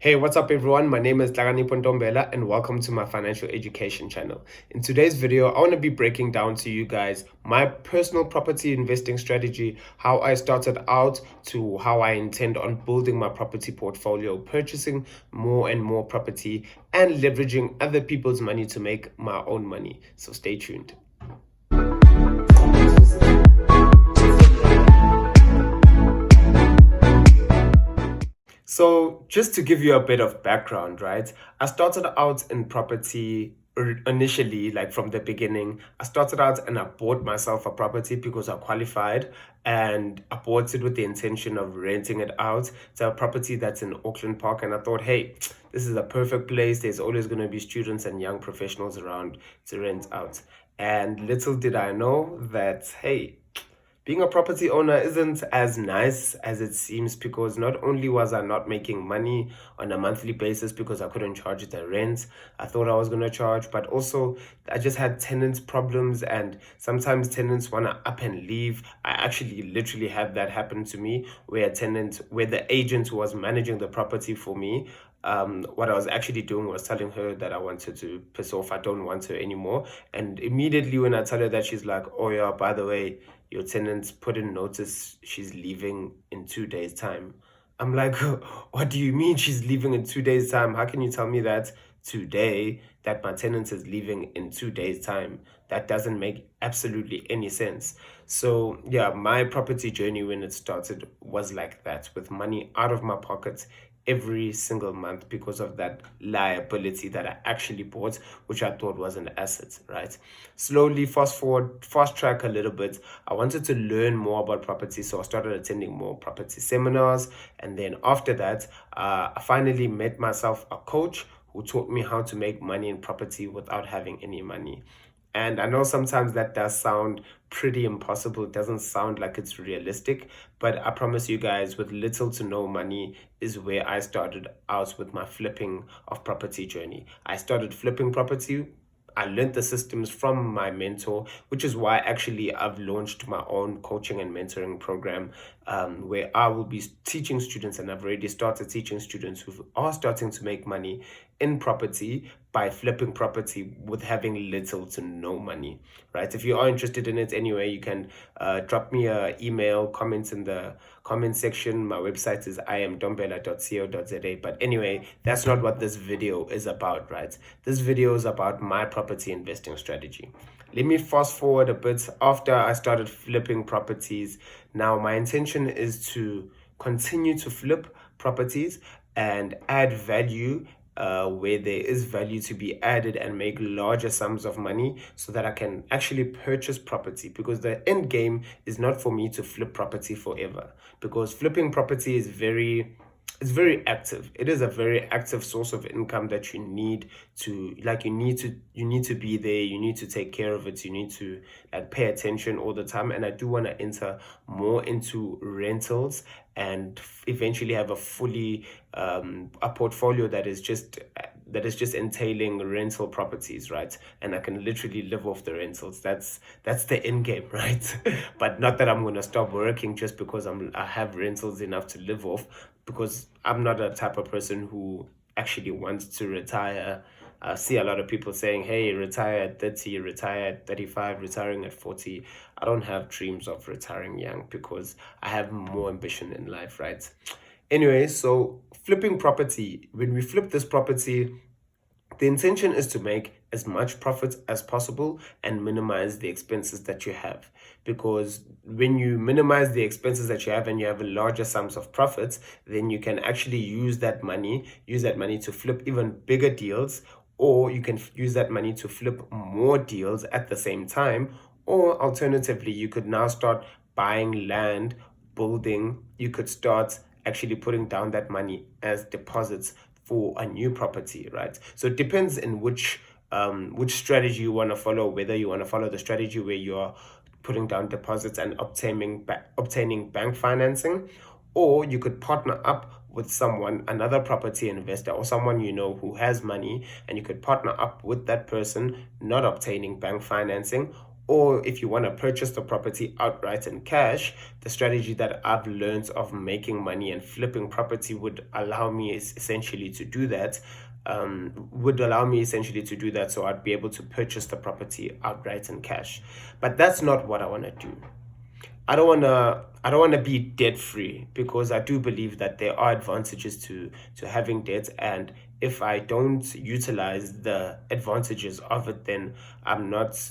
Hey, what's up everyone? My name is Nhlakanipho and welcome to my financial education channel. In today's video, I want to be breaking down to you guys my personal property investing strategy, how I started out to how I intend on building my property portfolio, purchasing more and more property, and leveraging other people's money to make my own money. So stay tuned. So just to give you a bit of background, right? I started out in property initially, like from the beginning. I started out and I bought myself a property because I qualified, and I bought it with the intention of renting it out. It's a property that's in Auckland Park, and I thought, hey, this is a perfect place. There's always going to be students and young professionals around to rent out. And little did I know that, hey, being a property owner isn't as nice as it seems, because not only was I not making money on a monthly basis because I couldn't charge the rent I thought I was going to charge, but also I just had tenants problems, and sometimes tenants want to up and leave. I actually literally had that happen to me, where the agent who was managing the property for me, what I was actually doing was telling her that I wanted to piss off, I don't want her anymore. And immediately when I tell her that, she's like, oh yeah, by the way, your tenant's put in notice, she's leaving in 2 days' time. I'm like, what do you mean she's leaving in 2 days' time? How can you tell me that today that my tenant is leaving in 2 days' time? That doesn't make absolutely any sense. So yeah, my property journey when it started was like that, with money out of my pocket every single month because of that liability that I actually bought, which I thought was an asset, right? Slowly, fast track a little bit. I wanted to learn more about property, so I started attending more property seminars. And then after that, I finally met myself a coach who taught me how to make money in property without having any money. And I know sometimes that does sound pretty impossible. It doesn't sound like it's realistic, but I promise you guys, with little to no money is where I started out with my flipping of property journey. I started flipping property. I learned the systems from my mentor, which is why actually I've launched my own coaching and mentoring program, where I will be teaching students, and I've already started teaching students who are starting to make money in property by flipping property with having little to no money, right? If you are interested in it anyway, you can drop me a email, comments in the comment section. My website is iamntombela.co.za. But anyway, that's not what this video is about, right? This video is about my property investing strategy. Let me fast forward a bit. After I started flipping properties, now my intention is to continue to flip properties and add value where there is value to be added, and make larger sums of money so that I can actually purchase property, because the end game is not for me to flip property forever, because flipping property is very active. It is a very active source of income that you need to, like, you need to be there, you need to take care of it, you need to like pay attention all the time. And I do want to enter more into rentals and eventually have a fully a portfolio that is just entailing rental properties, right? And I can literally live off the rentals. That's the end game, right? But not that I'm going to stop working just because I have rentals enough to live off, because I'm not a type of person who actually wants to retire. I see a lot of people saying, hey, retire at 30, retire at 35, retiring at 40. I don't have dreams of retiring young, because I have more ambition in life, right? Anyway, so flipping property, when we flip this property, the intention is to make as much profit as possible and minimize the expenses that you have. Because when you minimize the expenses that you have and you have a larger sums of profits, then you can actually use that money to flip even bigger deals, or you can use that money to flip more deals at the same time. Or alternatively, you could now start buying land, building. You could start actually putting down that money as deposits for a new property, right? So it depends in which strategy you want to follow, whether you want to follow the strategy where you're putting down deposits and obtaining bank financing, or you could partner up with another property investor, or someone you know who has money, and you could partner up with that person, not obtaining bank financing, Or if you want to purchase the property outright in cash, the strategy that I've learned of making money and flipping property would allow me essentially to do that. So I'd be able to purchase the property outright in cash. But that's not what I want to do. I don't wanna be debt free, because I do believe that there are advantages to having debt, and if I don't utilize the advantages of it, then I'm not,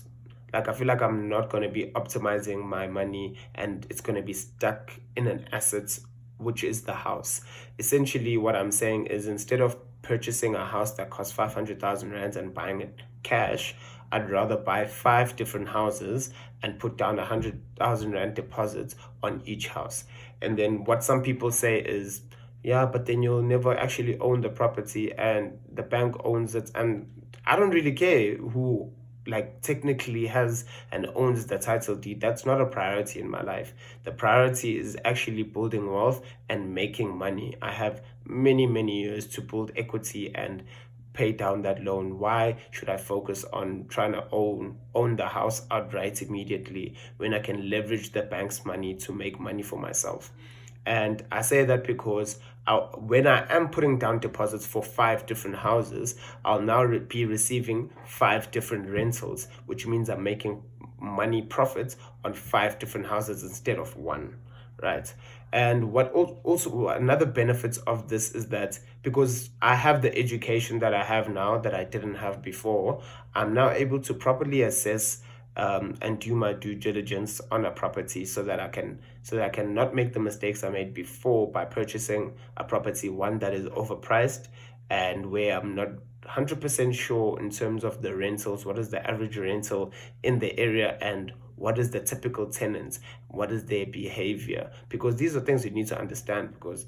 like, I feel like I'm not gonna be optimizing my money, and it's gonna be stuck in an asset, which is the house. Essentially, what I'm saying is, instead of purchasing a house that costs 500,000 rands and buying it cash, I'd rather buy five different houses and put down 100,000 rand deposits on each house. And then what some people say is, yeah, but then you'll never actually own the property and the bank owns it. And I don't really care who, like, technically has and owns the title deed. That's not a priority in my life. The priority is actually building wealth and making money. I have many, many years to build equity and pay down that loan. Why should I focus on trying to own the house outright immediately when I can leverage the bank's money to make money for myself? And I say that because when I am putting down deposits for five different houses, I'll now be receiving five different rentals, which means I'm making money profits on five different houses instead of one, right? And what also another benefit of this is that, because I have the education that I have now that I didn't have before, I'm now able to properly assess and do my due diligence on a property, so that I can not make the mistakes I made before by purchasing a property, one that is overpriced and where I'm not 100% sure in terms of the rentals. What is the average rental in the area, and what is the typical tenants? What is their behavior? Because these are things you need to understand, because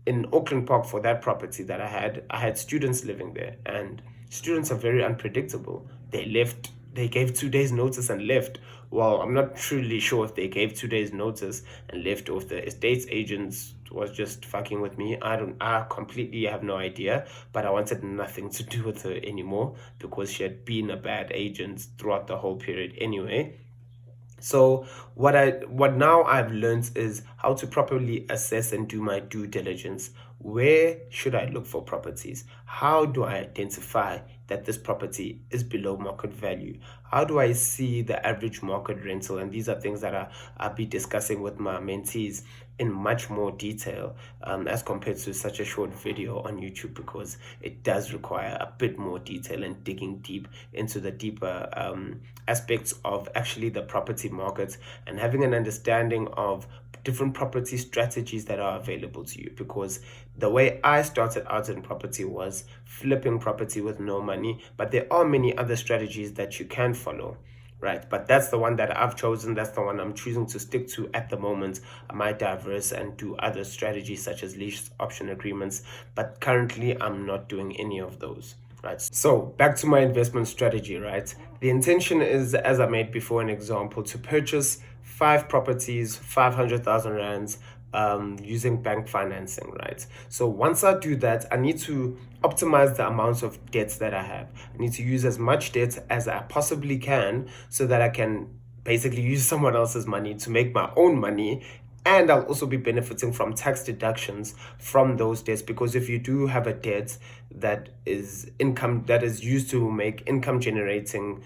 in Auckland Park, for that property that I had students living there, and students are very unpredictable. They gave 2 days notice and left. Well, I'm not truly sure if they gave 2 days notice and left, or if the estate agents was just fucking with me. I completely have no idea, but I wanted nothing to do with her anymore, because she had been a bad agent throughout the whole period anyway. So what now I've learned is how to properly assess and do my due diligence. Where should I look for properties? How do I identify that this property is below market value? How do I see the average market rental? And these are things that I'll be discussing with my mentees in much more detail, as compared to such a short video on YouTube, because it does require a bit more detail and digging deep into the deeper aspects of actually the property market, and having an understanding of different property strategies that are available to you. Because the way I started out in property was flipping property with no money, but there are many other strategies that you can follow, right? But that's the one that I've chosen. That's the one I'm choosing to stick to at the moment. I might diverse and do other strategies such as lease option agreements, but currently I'm not doing any of those. Right. So back to my investment strategy, right? The intention is, as I made before an example, to purchase five properties, 500,000 rands, using bank financing, right? So once I do that, I need to optimize the amounts of debts that I have. I need to use as much debt as I possibly can, so that I can basically use someone else's money to make my own money. And I'll also be benefiting from tax deductions from those debts, because if you do have a debt that is used to make income generating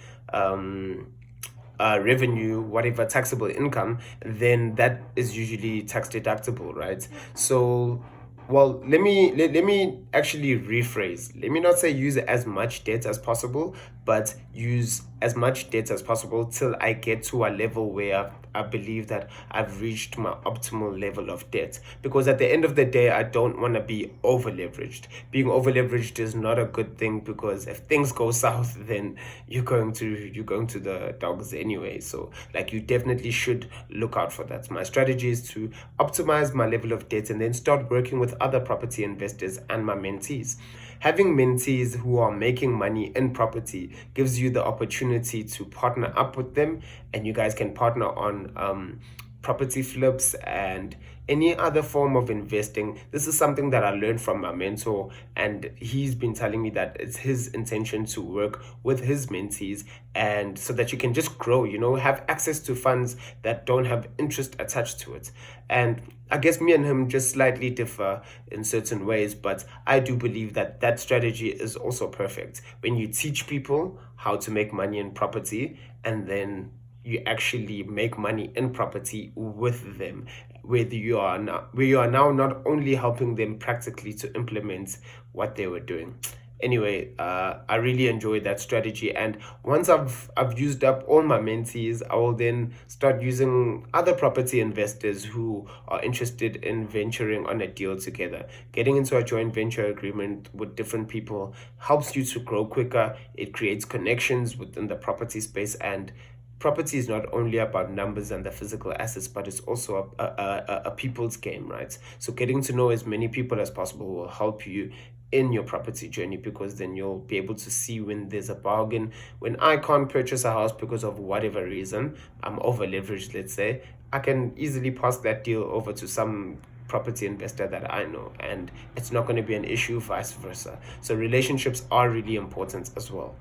revenue, whatever taxable income, then that is usually tax deductible, right? So, well, let me actually rephrase. Let me not say use as much debt as possible, but use as much debt as possible till I get to a level where I believe that I've reached my optimal level of debt. Because at the end of the day, I don't want to be over leveraged. Being over leveraged is not a good thing, because if things go south, then you're going to the dogs anyway. So, like, you definitely should look out for that. My strategy is to optimize my level of debt and then start working with other property investors and my mentees. Having mentees who are making money in property gives you the opportunity to partner up with them, and you guys can partner on property flips, and any other form of investing. This is something that I learned from my mentor, and he's been telling me that it's his intention to work with his mentees, and so that you can just grow, have access to funds that don't have interest attached to it. And I guess me and him just slightly differ in certain ways, but I do believe that that strategy is also perfect when you teach people how to make money in property, and then you actually make money in property with them, where you are now not only helping them practically to implement what they were doing. Anyway, I really enjoyed that strategy, and once I've used up all my mentees, I will then start using other property investors who are interested in venturing on a deal together. Getting into a joint venture agreement with different people helps you to grow quicker. It creates connections within the property space, and property is not only about numbers and the physical assets, but it's also a people's game, right? So getting to know as many people as possible will help you in your property journey, because then you'll be able to see when there's a bargain. When I can't purchase a house because of whatever reason, I'm over leveraged, let's say, I can easily pass that deal over to some property investor that I know, and it's not going to be an issue, vice versa. So relationships are really important as well.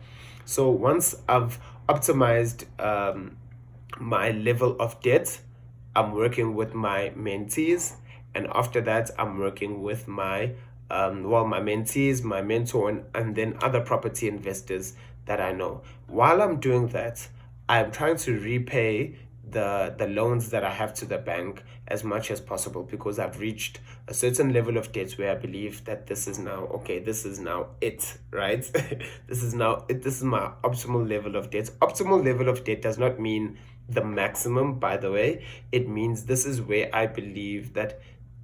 So once I've optimized my level of debt, I'm working with my mentees, and after that, I'm working with my mentees, my mentor, and then other property investors that I know. While I'm doing that, I'm trying to repay the loans that I have to the bank as much as possible, because I've reached a certain level of debt where I believe that this is now okay, this is now it, right? This is now it, this is my optimal level of debt. Optimal level of debt does not mean the maximum, by the way. It means this is where I believe that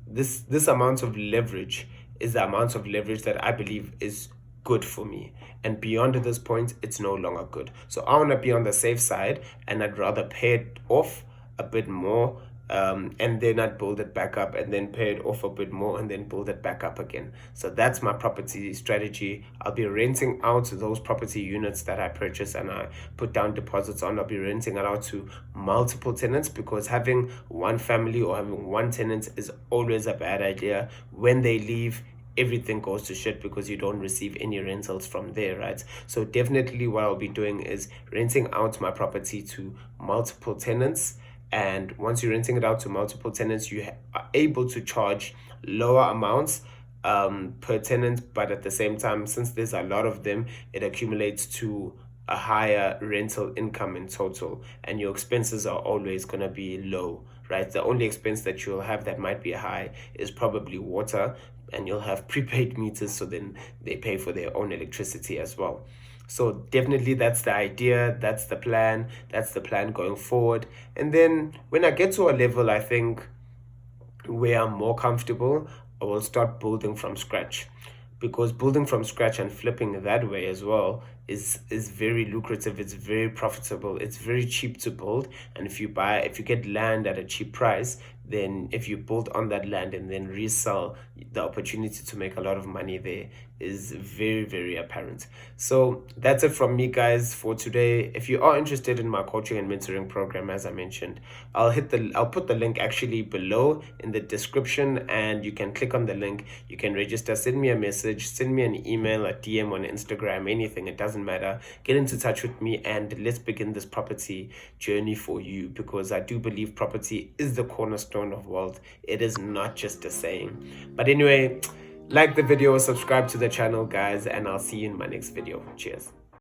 this amount of leverage is the amount of leverage that I believe is good for me. And beyond this point, it's no longer good. So I want to be on the safe side, and I'd rather pay it off a bit more, and then I'd build it back up, and then pay it off a bit more, and then build it back up again. So that's my property strategy. I'll be renting out those property units that I purchase and I put down deposits on. I'll be renting it out to multiple tenants, because having one family or having one tenant is always a bad idea. When they leave, everything goes to shit, because you don't receive any rentals from there, right? So definitely what I'll be doing is renting out my property to multiple tenants. And once you're renting it out to multiple tenants, you are able to charge lower amounts per tenant, but at the same time, since there's a lot of them, it accumulates to a higher rental income in total, and your expenses are always going to be low, right? The only expense that you'll have that might be high is probably water, and you'll have prepaid meters, so then they pay for their own electricity as well. So definitely that's the idea, that's the plan going forward. And then when I get to a level, I think, where I'm more comfortable, I will start building from scratch, because building from scratch and flipping that way as well is very lucrative. It's very profitable. It's very cheap to build, and if you get land at a cheap price, then if you build on that land and then resell, the opportunity to make a lot of money there is very, very apparent. So that's it from me, guys, for today. If you are interested in my coaching and mentoring program, as I mentioned, I'll put the link actually below in the description, and you can click on the link. You can register, send me a message, send me an email, a DM on Instagram, anything. It doesn't matter. Get into touch with me, and let's begin this property journey for you, because I do believe property is the cornerstone of wealth. It is not just a saying. But anyway, like the video, subscribe to the channel, guys, and I'll see you in my next video. Cheers.